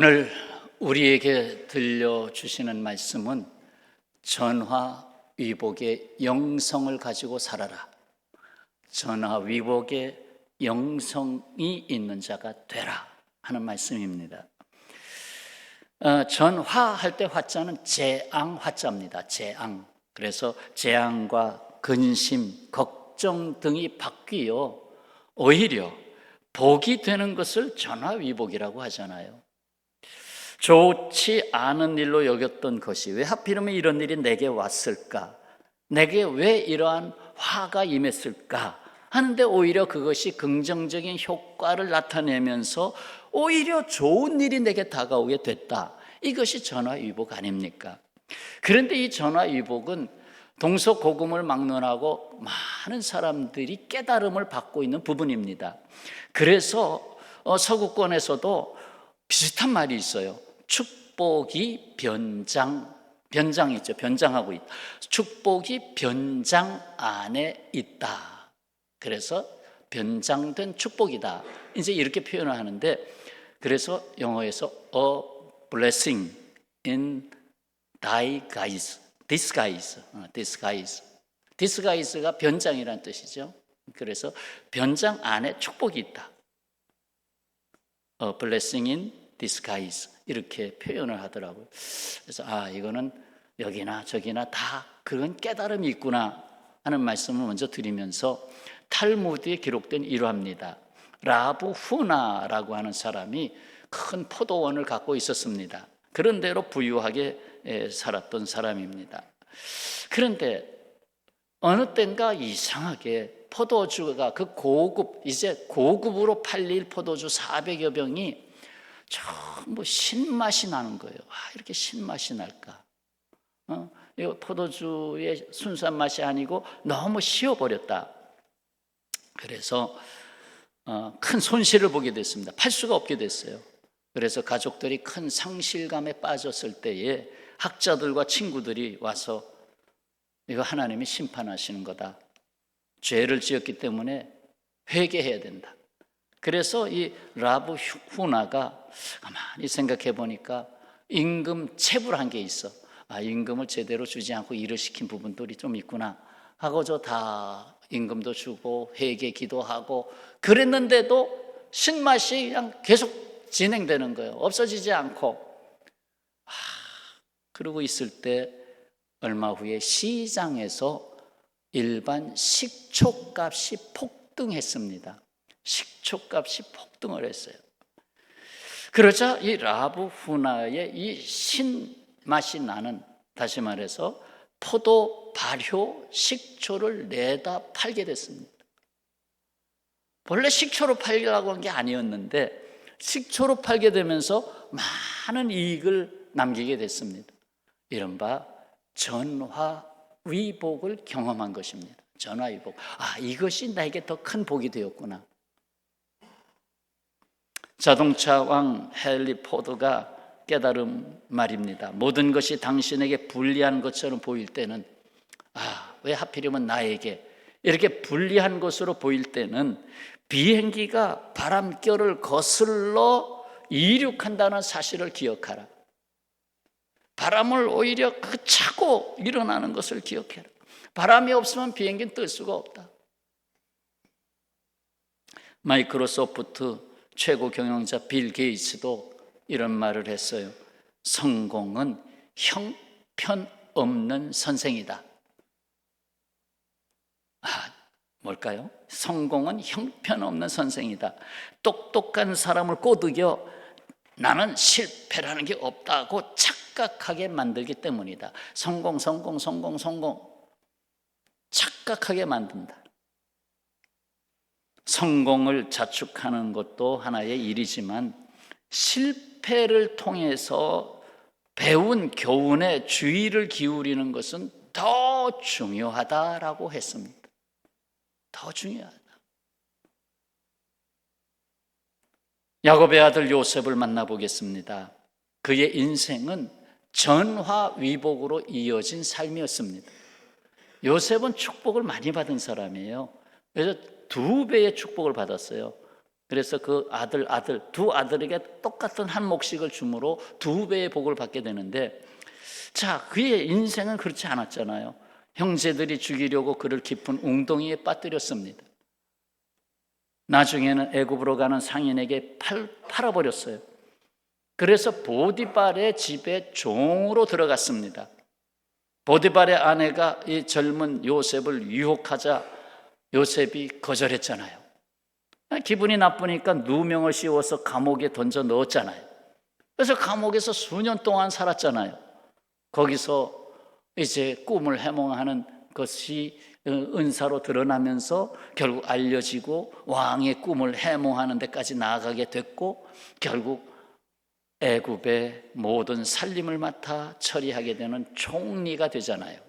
오늘 우리에게 들려주시는 말씀은 전화위복의 영성을 가지고 살아라. 전화위복의 영성이 있는 자가 되라 하는 말씀입니다. 전화할 때 화자는 재앙 화자입니다. 재앙. 그래서 재앙과 근심, 걱정 등이 바뀌어 오히려 복이 되는 것을 전화위복이라고 하잖아요. 좋지 않은 일로 여겼던 것이 왜 하필이면 이런 일이 내게 왔을까? 내게 왜 이러한 화가 임했을까? 하는데 오히려 그것이 긍정적인 효과를 나타내면서 오히려 좋은 일이 내게 다가오게 됐다. 이것이 전화위복 아닙니까? 그런데 이 전화위복은 동서고금을 막론하고 많은 사람들이 깨달음을 받고 있는 부분입니다. 그래서 서구권에서도 비슷한 말이 있어요. 축복이 변장이죠. 변장하고 있다. 축복이 변장 안에 있다. 그래서 변장된 축복이다. 이제 이렇게 표현을 하는데, 그래서 영어에서 a blessing in disguise가 변장이라는 뜻이죠. 그래서 변장 안에 축복이 있다. A blessing in disguise 이렇게 표현을 하더라고요. 그래서 이거는 여기나 저기나 다 그런 깨달음이 있구나 하는 말씀을 먼저 드리면서 탈무드에 기록된 일화입니다. 라브 후나라고 하는 사람이 큰 포도원을 갖고 있었습니다. 그런 대로 부유하게 살았던 사람입니다. 그런데 어느 땐가 이상하게 포도주가 그 이제 고급으로 팔릴 포도주 400여 병이 전부 신맛이 나는 거예요. 이렇게 신맛이 날까? 이거 포도주의 순수한 맛이 아니고 너무 쉬어버렸다. 그래서 큰 손실을 보게 됐습니다. 팔 수가 없게 됐어요. 그래서 가족들이 큰 상실감에 빠졌을 때에 학자들과 친구들이 와서 이거 하나님이 심판하시는 거다. 죄를 지었기 때문에 회개해야 된다. 그래서 이 라브 후나가 가만히 생각해 보니까 임금 체불한 게 있어. 임금을 제대로 주지 않고 일을 시킨 부분들이 좀 있구나 하고 다 임금도 주고 회개 기도하고 그랬는데도 신맛이 그냥 계속 진행되는 거예요. 없어지지 않고. 그러고 있을 때 얼마 후에 시장에서 일반 식초값이 폭등했습니다. 식초값이 폭등을 했어요. 그러자 이 라브 후나의 이 신맛이 나는, 다시 말해서 포도 발효 식초를 내다 팔게 됐습니다. 원래 식초로 팔려고 한 게 아니었는데 식초로 팔게 되면서 많은 이익을 남기게 됐습니다. 이른바 전화위복을 경험한 것입니다. 전화위복. 이것이 나에게 더 큰 복이 되었구나. 자동차 왕 헨리 포드가 깨달은 말입니다. 모든 것이 당신에게 불리한 것처럼 보일 때는, 왜 하필이면 나에게 이렇게 불리한 것으로 보일 때는 비행기가 바람결을 거슬러 이륙한다는 사실을 기억하라. 바람을 오히려 차고 일어나는 것을 기억해라. 바람이 없으면 비행기는 뜰 수가 없다. 마이크로소프트 최고 경영자 빌 게이츠도 이런 말을 했어요. 성공은 형편없는 선생이다. 뭘까요? 성공은 형편없는 선생이다. 똑똑한 사람을 꼬드겨 나는 실패라는 게 없다고 착각하게 만들기 때문이다. 성공 착각하게 만든다. 성공을 자축하는 것도 하나의 일이지만 실패를 통해서 배운 교훈에 주의를 기울이는 것은 더 중요하다라고 했습니다. 더 중요하다. 야곱의 아들 요셉을 만나보겠습니다. 그의 인생은 전화위복으로 이어진 삶이었습니다. 요셉은 축복을 많이 받은 사람이에요. 그래서 2배의 축복을 받았어요. 그래서 그 두 아들에게 똑같은 한 몫씩을 주므로 2배의 복을 받게 되는데, 자, 그의 인생은 그렇지 않았잖아요. 형제들이 죽이려고 그를 깊은 웅덩이에 빠뜨렸습니다. 나중에는 애굽으로 가는 상인에게 팔아버렸어요. 그래서 보디발의 집에 종으로 들어갔습니다. 보디발의 아내가 이 젊은 요셉을 유혹하자 요셉이 거절했잖아요. 기분이 나쁘니까 누명을 씌워서 감옥에 던져 넣었잖아요. 그래서 감옥에서 수년 동안 살았잖아요. 거기서 이제 꿈을 해몽하는 것이 은사로 드러나면서 결국 알려지고 왕의 꿈을 해몽하는 데까지 나아가게 됐고, 결국 애굽의 모든 살림을 맡아 처리하게 되는 총리가 되잖아요.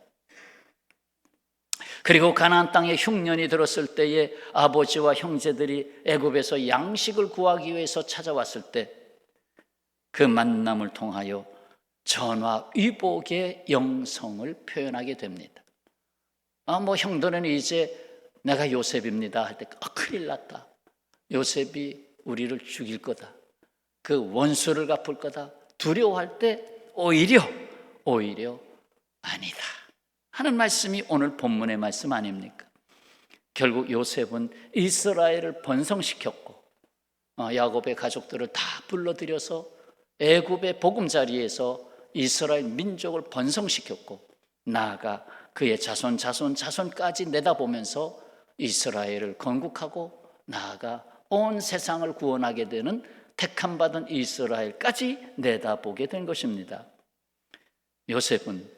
그리고 가나안 땅에 흉년이 들었을 때에 아버지와 형제들이 애굽에서 양식을 구하기 위해서 찾아왔을 때 그 만남을 통하여 전화위복의 영성을 표현하게 됩니다. 형들은 이제 내가 요셉입니다 할 때 큰일 났다. 요셉이 우리를 죽일 거다. 그 원수를 갚을 거다. 두려워할 때 오히려 아니다 하는 말씀이 오늘 본문의 말씀 아닙니까? 결국 요셉은 이스라엘을 번성시켰고 야곱의 가족들을 다 불러들여서 애굽의 보금자리에서 이스라엘 민족을 번성시켰고, 나아가 그의 자손까지 내다보면서 이스라엘을 건국하고 나아가 온 세상을 구원하게 되는 택함받은 이스라엘까지 내다보게 된 것입니다. 요셉은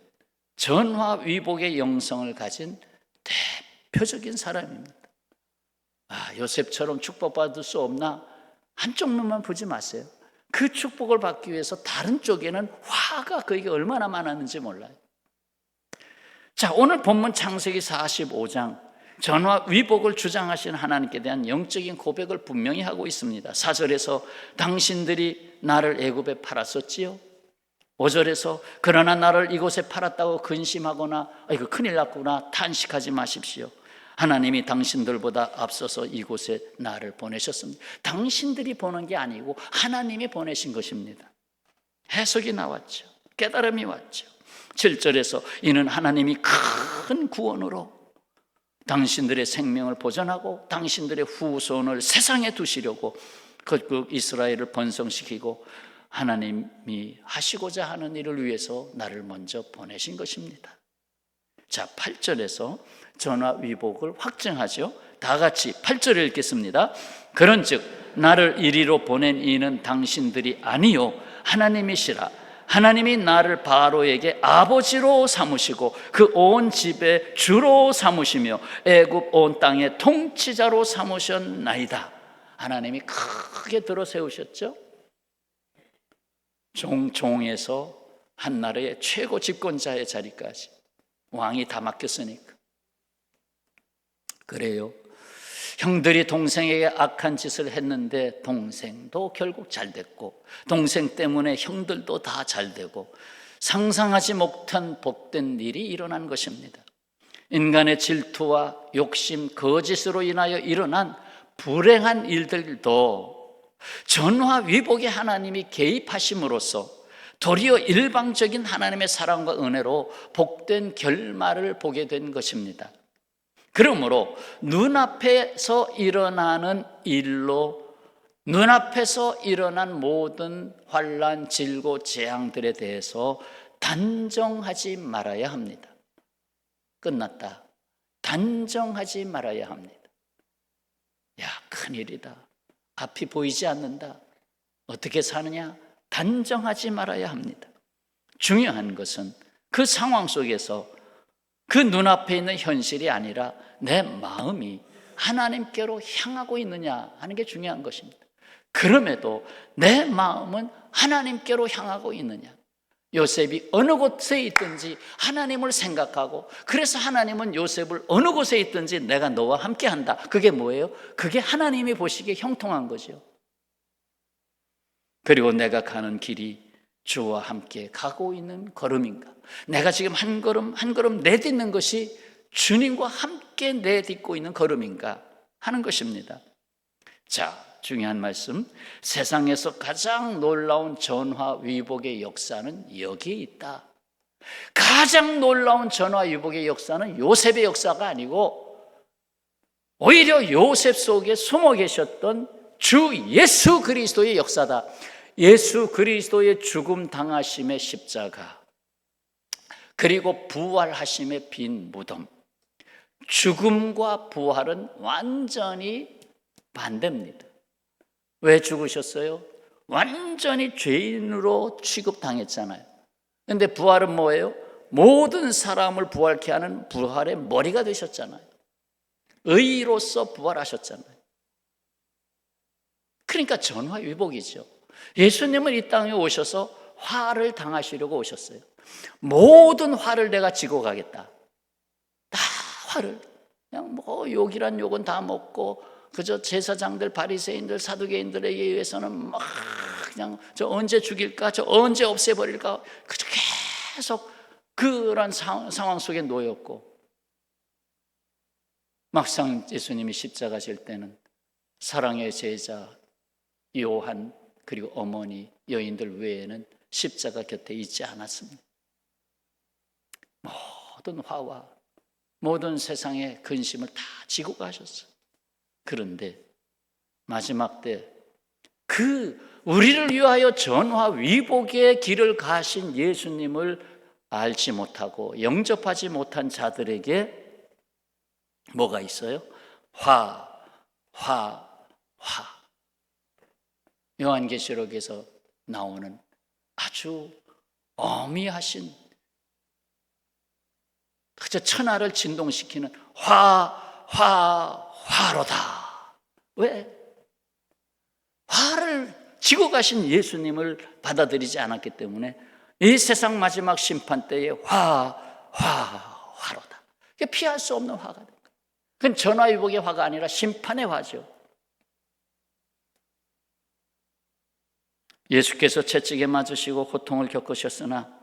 전화위복의 영성을 가진 대표적인 사람입니다. 요셉처럼 축복받을 수 없나? 한쪽 눈만 보지 마세요. 그 축복을 받기 위해서 다른 쪽에는 화가 그에게 얼마나 많았는지 몰라요. 자, 오늘 본문 창세기 45장 전화위복을 주장하시는 하나님께 대한 영적인 고백을 분명히 하고 있습니다. 4절에서 당신들이 나를 애굽에 팔았었지요. 5절에서 그러나 나를 이곳에 팔았다고 근심하거나 이거 큰일 났구나 탄식하지 마십시오. 하나님이 당신들보다 앞서서 이곳에 나를 보내셨습니다. 당신들이 보낸 게 아니고 하나님이 보내신 것입니다. 해석이 나왔죠. 깨달음이 왔죠. 7절에서 이는 하나님이 큰 구원으로 당신들의 생명을 보존하고 당신들의 후손을 세상에 두시려고 그 이스라엘을 번성시키고 하나님이 하시고자 하는 일을 위해서 나를 먼저 보내신 것입니다. 자, 8절에서 전화위복을 확증하죠. 다 같이 8절을 읽겠습니다. 그런즉 나를 이리로 보낸 이는 당신들이 아니요 하나님이시라. 하나님이 나를 바로에게 아버지로 삼으시고 그 온 집의 주로 삼으시며 애굽 온 땅의 통치자로 삼으셨나이다. 하나님이 크게 들어 세우셨죠. 종에서 한 나라의 최고 집권자의 자리까지 왕이 다 맡겼으니까. 그래요. 형들이 동생에게 악한 짓을 했는데 동생도 결국 잘 됐고 동생 때문에 형들도 다 잘 되고 상상하지 못한 복된 일이 일어난 것입니다. 인간의 질투와 욕심, 거짓으로 인하여 일어난 불행한 일들도 전화위복의 하나님이 개입하심으로써 도리어 일방적인 하나님의 사랑과 은혜로 복된 결말을 보게 된 것입니다. 그러므로 눈앞에서 일어나는 일로 눈앞에서 일어난 모든 환난, 질고, 재앙들에 대해서 단정하지 말아야 합니다. 끝났다. 단정하지 말아야 합니다. 야, 큰일이다. 앞이 보이지 않는다. 어떻게 사느냐? 단정하지 말아야 합니다. 중요한 것은 그 상황 속에서 그 눈앞에 있는 현실이 아니라 내 마음이 하나님께로 향하고 있느냐 하는 게 중요한 것입니다. 그럼에도 내 마음은 하나님께로 향하고 있느냐. 요셉이 어느 곳에 있든지 하나님을 생각하고 그래서 하나님은 요셉을 어느 곳에 있든지 내가 너와 함께 한다. 그게 뭐예요? 그게 하나님이 보시기에 형통한 거죠. 그리고 내가 가는 길이 주와 함께 가고 있는 걸음인가? 내가 지금 한 걸음 한 걸음 내딛는 것이 주님과 함께 내딛고 있는 걸음인가 하는 것입니다. 자, 중요한 말씀. 세상에서 가장 놀라운 전화위복의 역사는 여기에 있다. 가장 놀라운 전화위복의 역사는 요셉의 역사가 아니고 오히려 요셉 속에 숨어 계셨던 주 예수 그리스도의 역사다. 예수 그리스도의 죽음 당하심의 십자가, 그리고 부활하심의 빈 무덤. 죽음과 부활은 완전히 반대입니다. 왜 죽으셨어요? 완전히 죄인으로 취급당했잖아요. 그런데 부활은 뭐예요? 모든 사람을 부활케 하는 부활의 머리가 되셨잖아요. 의로서 부활하셨잖아요. 그러니까 전화위복이죠. 예수님은 이 땅에 오셔서 화를 당하시려고 오셨어요. 모든 화를 내가 지고 가겠다. 다 화를, 그냥 뭐 욕이란 욕은 다 먹고, 그저 제사장들, 바리새인들, 사두개인들에 의해서는 막 그냥 저 언제 죽일까, 저 언제 없애버릴까, 그저 계속 그런 상황 속에 놓였고, 막상 예수님이 십자가 질 때는 사랑의 제자 요한 그리고 어머니, 여인들 외에는 십자가 곁에 있지 않았습니다. 모든 화와 모든 세상의 근심을 다 지고 가셨어요. 그런데 마지막 때 우리를 위하여 전화위복의 길을 가신 예수님을 알지 못하고 영접하지 못한 자들에게 뭐가 있어요? 화. 요한계시록에서 나오는 아주 어미하신, 그저 천하를 진동시키는 화로다. 왜? 화를 지고 가신 예수님을 받아들이지 않았기 때문에 이 세상 마지막 심판 때에 화로다. 피할 수 없는 화가 된 거예요. 그건 전화위복의 화가 아니라 심판의 화죠. 예수께서 채찍에 맞으시고 고통을 겪으셨으나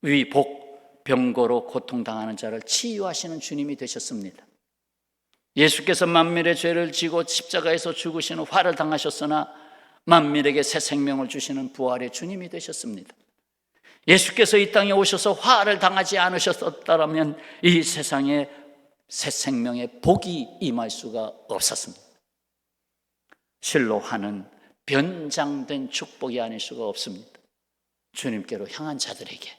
위복, 병고로 고통당하는 자를 치유하시는 주님이 되셨습니다. 예수께서 만민의 죄를 지고 십자가에서 죽으시는 화를 당하셨으나 만민에게 새 생명을 주시는 부활의 주님이 되셨습니다. 예수께서 이 땅에 오셔서 화를 당하지 않으셨다면 이 세상에 새 생명의 복이 임할 수가 없었습니다. 실로 화는 변장된 축복이 아닐 수가 없습니다. 주님께로 향한 자들에게,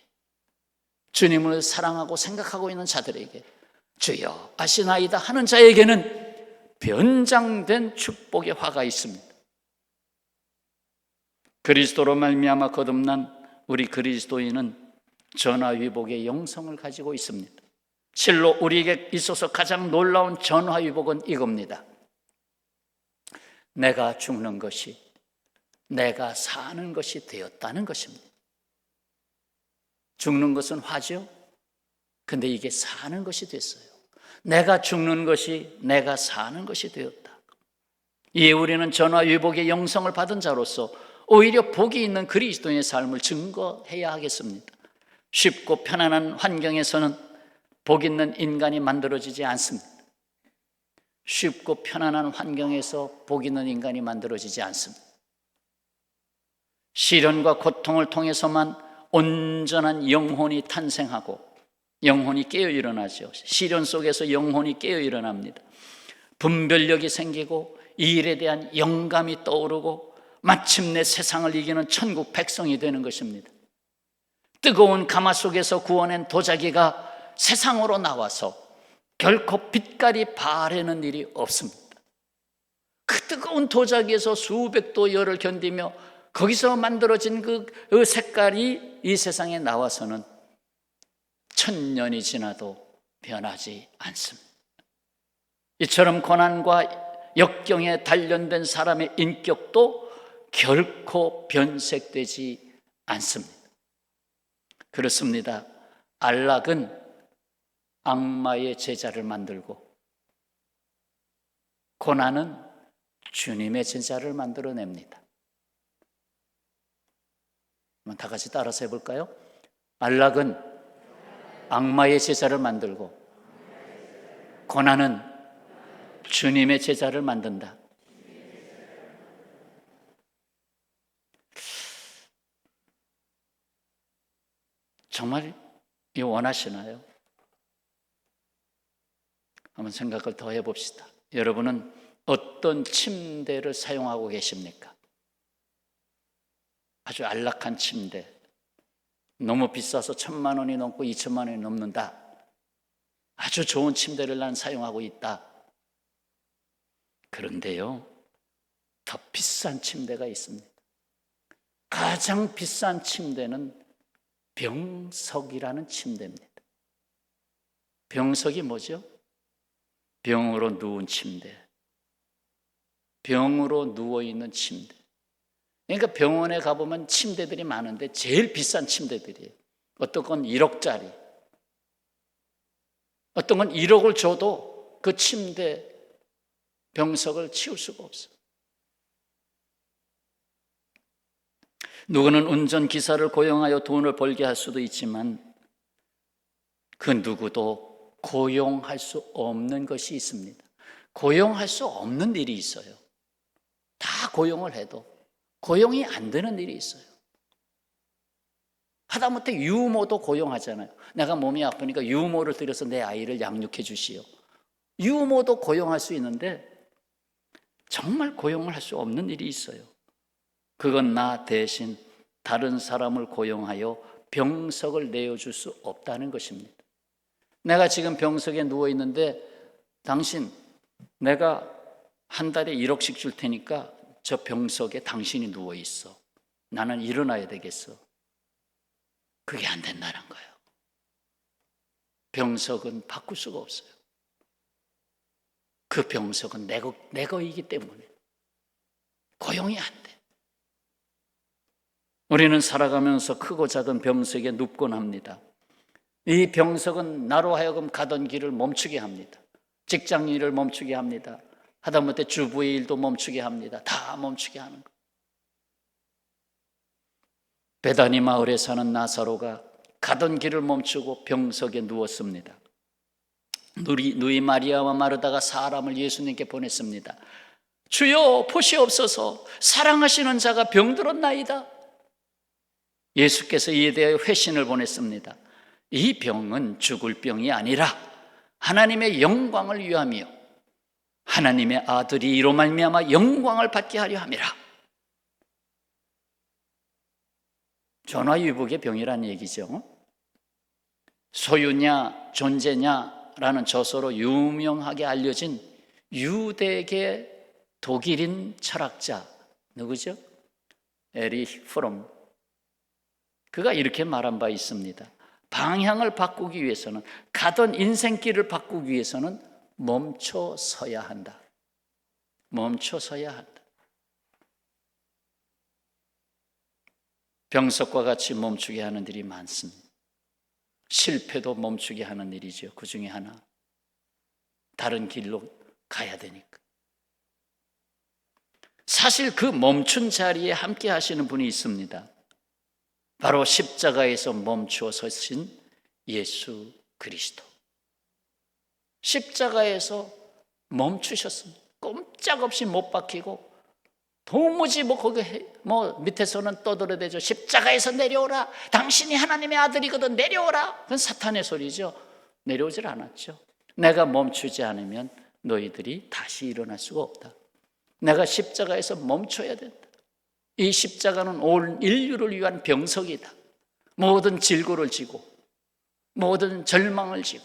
주님을 사랑하고 생각하고 있는 자들에게, 주여 아시나이다 하는 자에게는 변장된 축복의 화가 있습니다. 그리스도로 말미암아 거듭난 우리 그리스도인은 전화위복의 영성을 가지고 있습니다. 실로 우리에게 있어서 가장 놀라운 전화위복은 이겁니다. 내가 죽는 것이 내가 사는 것이 되었다는 것입니다. 죽는 것은 화죠. 근데 이게 사는 것이 됐어요. 내가 죽는 것이 내가 사는 것이 되었다. 이에 우리는 전화위복의 영성을 받은 자로서 오히려 복이 있는 그리스도인의 삶을 증거해야 하겠습니다. 쉽고 편안한 환경에서는 복 있는 인간이 만들어지지 않습니다. 쉽고 편안한 환경에서 복 있는 인간이 만들어지지 않습니다. 시련과 고통을 통해서만 온전한 영혼이 탄생하고 영혼이 깨어 일어나죠. 시련 속에서 영혼이 깨어 일어납니다. 분별력이 생기고 이 일에 대한 영감이 떠오르고 마침내 세상을 이기는 천국 백성이 되는 것입니다. 뜨거운 가마 속에서 구워낸 도자기가 세상으로 나와서 결코 빛깔이 바래는 일이 없습니다. 그 뜨거운 도자기에서 수백 도 열을 견디며 거기서 만들어진 그 색깔이 이 세상에 나와서는 1000년이 지나도 변하지 않습니다. 이처럼 고난과 역경에 단련된 사람의 인격도 결코 변색되지 않습니다. 그렇습니다. 안락은 악마의 제자를 만들고 고난은 주님의 제자를 만들어냅니다. 한번 다 같이 따라서 해볼까요? 안락은 악마의 제자를 만들고 고난은 주님의 제자를 만든다. 정말 이거 원하시나요? 한번 생각을 더 해봅시다. 여러분은 어떤 침대를 사용하고 계십니까? 아주 안락한 침대, 너무 비싸서 1,000만 원이 넘고 2천만 원이 넘는다. 아주 좋은 침대를 난 사용하고 있다. 그런데요, 더 비싼 침대가 있습니다. 가장 비싼 침대는 병석이라는 침대입니다. 병석이 뭐죠? 병으로 누운 침대, 병으로 누워있는 침대. 그러니까 병원에 가보면 침대들이 많은데 제일 비싼 침대들이에요. 어떤 건 1억짜리, 어떤 건 1억을 줘도 그 침대 병석을 치울 수가 없어요. 누구는 운전기사를 고용하여 돈을 벌게 할 수도 있지만 그 누구도 고용할 수 없는 것이 있습니다. 고용할 수 없는 일이 있어요. 다 고용을 해도 고용이 안 되는 일이 있어요. 하다못해 유모도 고용하잖아요. 내가 몸이 아프니까 유모를 들여서 내 아이를 양육해 주시오. 유모도 고용할 수 있는데 정말 고용을 할 수 없는 일이 있어요. 그건 나 대신 다른 사람을 고용하여 병석을 내어줄 수 없다는 것입니다. 내가 지금 병석에 누워 있는데 당신, 내가 한 달에 1억씩 줄 테니까 저 병석에 당신이 누워 있어. 나는 일어나야 되겠어. 그게 안 된다는 거예요. 병석은 바꿀 수가 없어요. 그 병석은 내 거이기 때문에 고용이 안 돼. 우리는 살아가면서 크고 작은 병석에 눕곤 합니다. 이 병석은 나로 하여금 가던 길을 멈추게 합니다. 직장 일을 멈추게 합니다. 하다못해 주부의 일도 멈추게 합니다. 다 멈추게 하는 거예요. 베다니 마을에 사는 나사로가 가던 길을 멈추고 병석에 누웠습니다. 누이 마리아와 마르다가 사람을 예수님께 보냈습니다. 주여 보시옵소서, 사랑하시는 자가 병들었나이다. 예수께서 이에 대하여 회신을 보냈습니다. 이 병은 죽을 병이 아니라 하나님의 영광을 위하며 하나님의 아들이 이로 말미암아 영광을 받게 하려 함이라. 전화위복의 병이란 얘기죠. 소유냐 존재냐라는 저서로 유명하게 알려진 유대계 독일인 철학자 누구죠? 에리히 프롬. 그가 이렇게 말한 바 있습니다. 방향을 바꾸기 위해서는, 가던 인생길을 바꾸기 위해서는 멈춰 서야 한다. 멈춰 서야 한다. 병석과 같이 멈추게 하는 일이 많습니다. 실패도 멈추게 하는 일이죠. 그 중에 하나. 다른 길로 가야 되니까. 사실 그 멈춘 자리에 함께 하시는 분이 있습니다. 바로 십자가에서 멈추어 서신 예수 그리스도. 십자가에서 멈추셨습니다. 꼼짝없이 못 박히고 도무지 거기 밑에서는 떠들어대죠. 십자가에서 내려오라. 당신이 하나님의 아들이거든 내려오라. 그건 사탄의 소리죠. 내려오질 않았죠. 내가 멈추지 않으면 너희들이 다시 일어날 수가 없다. 내가 십자가에서 멈춰야 된다. 이 십자가는 온 인류를 위한 병석이다. 모든 질고를 지고 모든 절망을 지고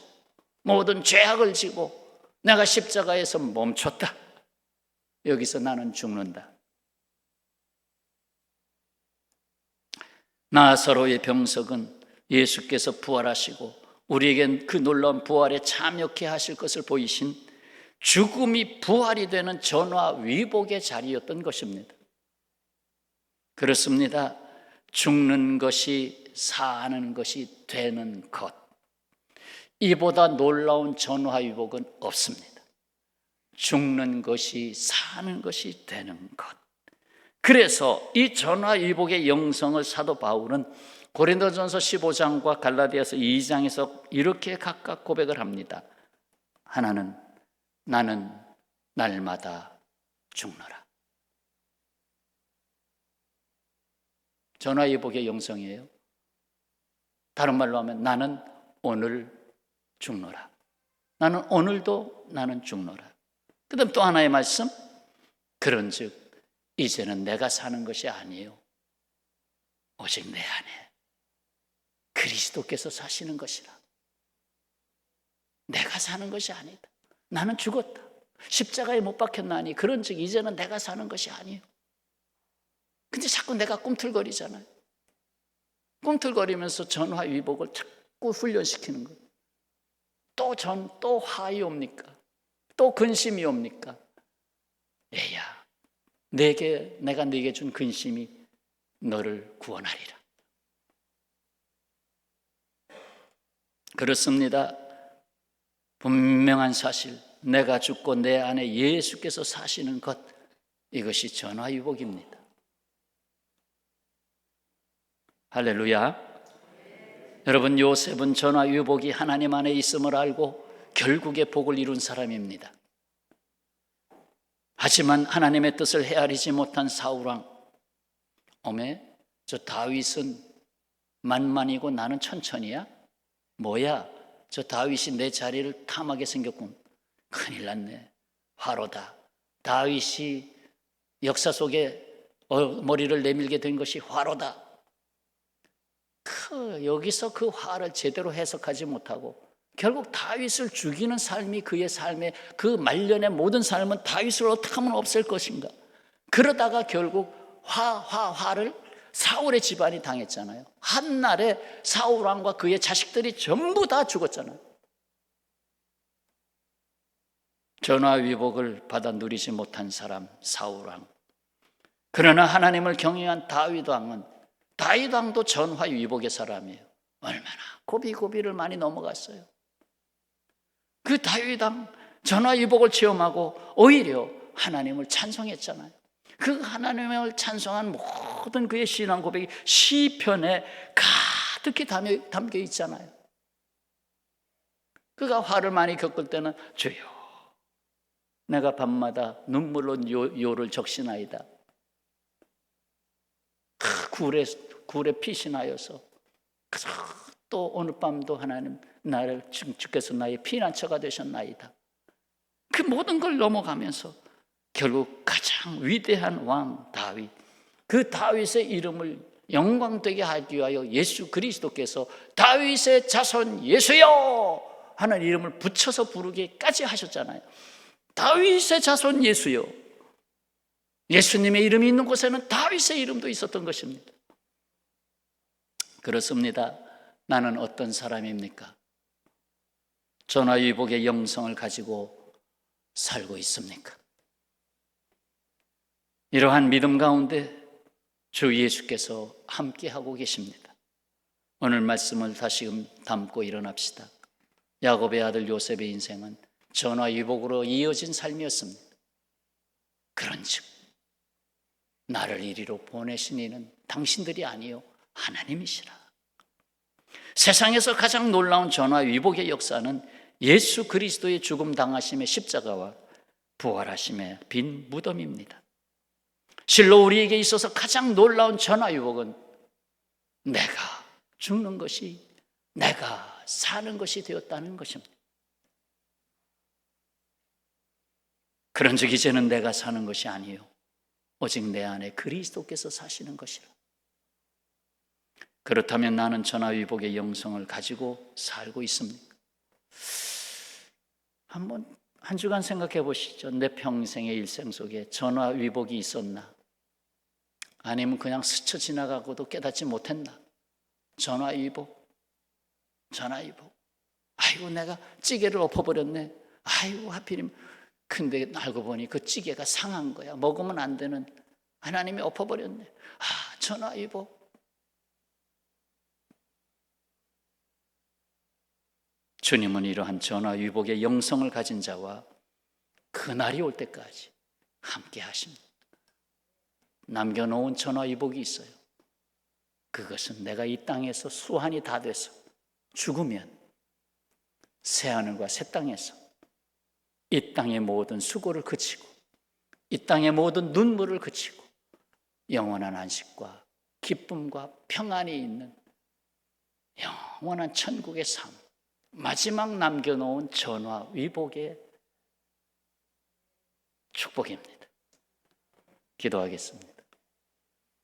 모든 죄악을 지고 내가 십자가에서 멈췄다. 여기서 나는 죽는다. 나사로의 병석은 예수께서 부활하시고 우리에게 그 놀라운 부활에 참여케 하실 것을 보이신 죽음이 부활이 되는 전화위복의 자리였던 것입니다. 그렇습니다. 죽는 것이 사는 것이 되는 것, 이보다 놀라운 전화위복은 없습니다. 죽는 것이 사는 것이 되는 것. 그래서 이 전화위복의 영성을 사도 바울은 고린도전서 15장과 갈라디아서 2장에서 이렇게 각각 고백을 합니다. 하나는 나는 날마다 죽노라. 전화위복의 영성이에요. 다른 말로 하면 나는 오늘 죽노라. 나는 오늘도 나는 죽노라. 그 다음 또 하나의 말씀, 그런즉 이제는 내가 사는 것이 아니요 오직 내 안에 그리스도께서 사시는 것이라. 내가 사는 것이 아니다. 나는 죽었다. 십자가에 못 박혔나니 그런즉 이제는 내가 사는 것이 아니요. 근데 자꾸 내가 꿈틀거리잖아요. 꿈틀거리면서 전화위복을 자꾸 훈련시키는 거예요. 또 화이 옵니까? 또 근심이 옵니까? 얘야, 내가 네게 준 근심이 너를 구원하리라. 그렇습니다. 분명한 사실, 내가 죽고 내 안에 예수께서 사시는 것, 이것이 전화위복입니다. 할렐루야. 여러분, 요셉은 전화위복이 하나님 안에 있음을 알고 결국에 복을 이룬 사람입니다. 하지만 하나님의 뜻을 헤아리지 못한 사울왕, 저 다윗은 만만이고 나는 천천히야? 뭐야? 저 다윗이 내 자리를 탐하게 생겼군. 큰일 났네. 화로다. 다윗이 역사 속에 머리를 내밀게 된 것이 화로다. 여기서 그 화를 제대로 해석하지 못하고 결국 다윗을 죽이는 삶이 그의 삶의 그 말년의 모든 삶은 다윗을 어떻게 하면 없앨 것인가. 그러다가 결국 화를 사울의 집안이 당했잖아요. 한날에 사울 왕과 그의 자식들이 전부 다 죽었잖아요. 전화위복을 받아 누리지 못한 사람 사울 왕. 그러나 하나님을 경외한 다윗 왕도 전화위복의 사람이에요. 얼마나 고비고비를 많이 넘어갔어요. 그 다윗 왕 전화위복을 체험하고 오히려 하나님을 찬송했잖아요. 그 하나님을 찬송한 모든 그의 신앙 고백이 시편에 가득히 담겨 있잖아요. 그가 화를 많이 겪을 때는 주여, 내가 밤마다 눈물로 요를 적시나이다. 굴에 빛이 나여서 또 오늘 밤도 하나님 나를 주께서 나의 피난처가 되셨나이다. 그 모든 걸 넘어가면서 결국 가장 위대한 왕 다윗, 그 다윗의 이름을 영광되게 하기 위하여 예수 그리스도께서 다윗의 자손 예수여 하는 이름을 붙여서 부르기까지 하셨잖아요. 다윗의 자손 예수여. 예수님의 이름이 있는 곳에는 다윗의 이름도 있었던 것입니다. 그렇습니다. 나는 어떤 사람입니까? 전화위복의 영성을 가지고 살고 있습니까? 이러한 믿음 가운데 주 예수께서 함께하고 계십니다. 오늘 말씀을 다시금 담고 일어납시다. 야곱의 아들 요셉의 인생은 전화위복으로 이어진 삶이었습니다. 그런즉 나를 이리로 보내신 이는 당신들이 아니요 하나님이시라. 세상에서 가장 놀라운 전화위복의 역사는 예수 그리스도의 죽음 당하심의 십자가와 부활하심의 빈 무덤입니다. 실로 우리에게 있어서 가장 놀라운 전화위복은 내가 죽는 것이, 내가 사는 것이 되었다는 것입니다. 그런즉 이제는 내가 사는 것이 아니요 오직 내 안에 그리스도께서 사시는 것이라. 그렇다면 나는 전화위복의 영성을 가지고 살고 있습니까? 한 주간 생각해 보시죠. 내 평생의 일생 속에 전화위복이 있었나? 아니면 그냥 스쳐 지나가고도 깨닫지 못했나? 전화위복. 아이고, 내가 찌개를 엎어버렸네. 아이고, 하필이면. 근데 알고 보니 그 찌개가 상한 거야. 먹으면 안 되는. 하나님이 엎어버렸네. 전화위복. 주님은 이러한 전화위복의 영성을 가진 자와 그날이 올 때까지 함께 하십니다. 남겨놓은 전화위복이 있어요. 그것은 내가 이 땅에서 수한이 다 돼서 죽으면 새하늘과 새 땅에서 이 땅의 모든 수고를 그치고 이 땅의 모든 눈물을 그치고 영원한 안식과 기쁨과 평안이 있는 영원한 천국의 삶, 마지막 남겨놓은 전화 위복의 축복입니다. 기도하겠습니다.